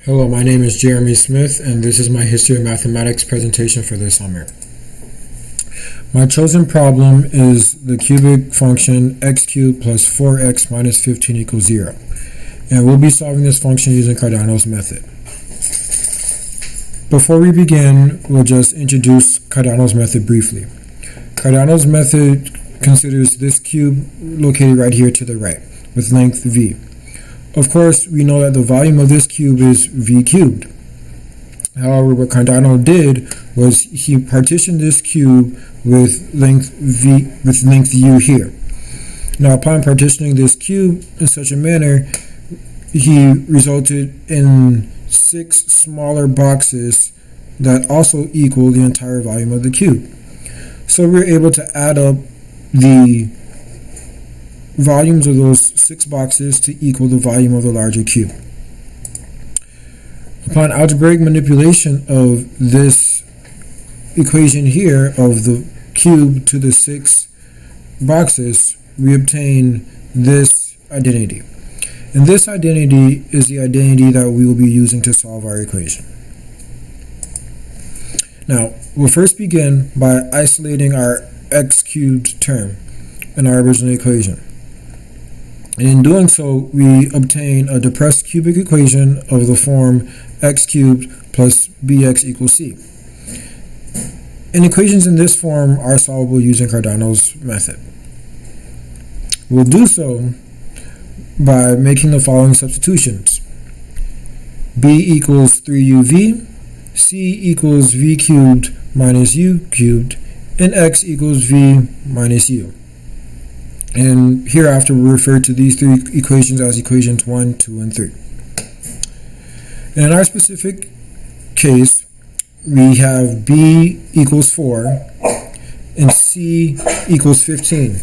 Hello, my name is Jeremy Smith, and this is my History of Mathematics presentation for this summer. My chosen problem is the cubic function x cubed plus 4x minus 15 equals 0. And we'll be solving this function using Cardano's method. Before we begin, we'll just introduce Cardano's method briefly. Cardano's method considers this cube located right here to the right, with length v. Of course, we know that the volume of this cube is v cubed. However, what Cardano did was he partitioned this cube with length u here. Now, upon partitioning this cube in such a manner, he resulted in 6 smaller boxes that also equal the entire volume of the cube. So we're able to add up the volumes of those 6 boxes to equal the volume of the larger cube. Upon algebraic manipulation of this equation here of the cube to the 6 boxes, we obtain this identity. And this identity is the identity that we will be using to solve our equation. Now, we'll first begin by isolating our x cubed term in our original equation. And in doing so, we obtain a depressed cubic equation of the form x cubed plus bx equals c. And equations in this form are solvable using Cardano's method. We'll do so by making the following substitutions. b equals 3uv, c equals v cubed minus u cubed, and x equals v minus u. And hereafter we'll refer to these 3 equations as equations 1, 2, and 3. And in our specific case, we have b equals 4 and c equals 15.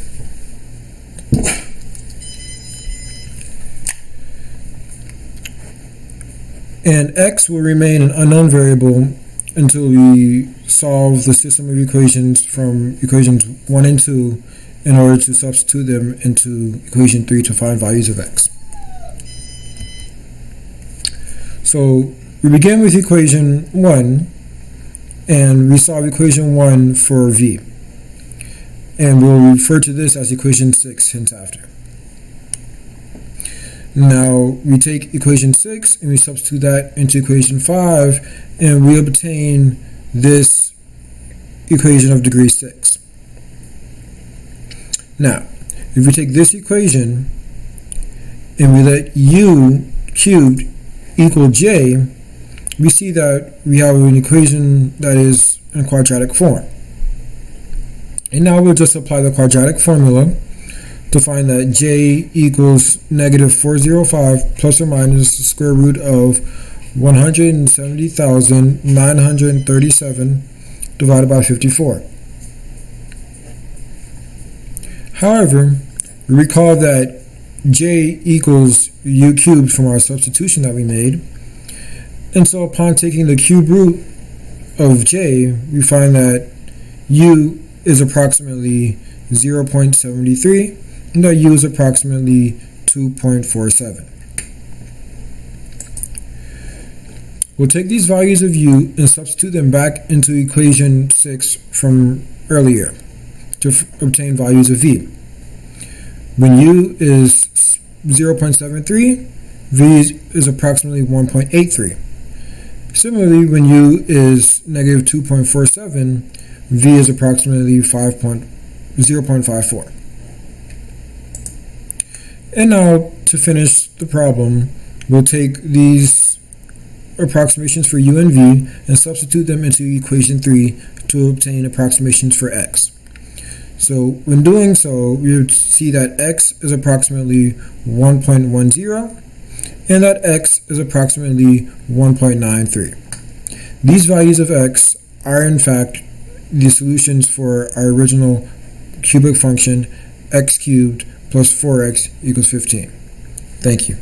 And x will remain an unknown variable until we solve the system of equations from equations 1 and 2 in order to substitute them into equation 3 to find values of x. So we begin with equation 1 and we solve equation 1 for v. And we'll refer to this as equation 6 henceafter. Now we take equation 6 and we substitute that into equation 5 and we obtain this equation of degree 6. Now, if we take this equation and we let u cubed equal j, we see that we have an equation that is in quadratic form. And now we'll just apply the quadratic formula to find that j equals negative 405 plus or minus the square root of 170,937 divided by 54. However, recall that j equals u cubed from our substitution that we made, and so upon taking the cube root of j, we find that u is approximately 0.73 and that u is approximately 2.47. We'll take these values of u and substitute them back into equation 6 from earlier to obtain values of v. When u is 0.73, v is approximately 1.83. Similarly, when u is negative 2.47, v is approximately 0.54. And now, to finish the problem, we'll take these approximations for u and v and substitute them into equation 3 to obtain approximations for x. So when doing so, we would see that x is approximately 1.10 and that x is approximately 1.93. These values of x are in fact the solutions for our original cubic function x cubed plus 4x equals 15. Thank you.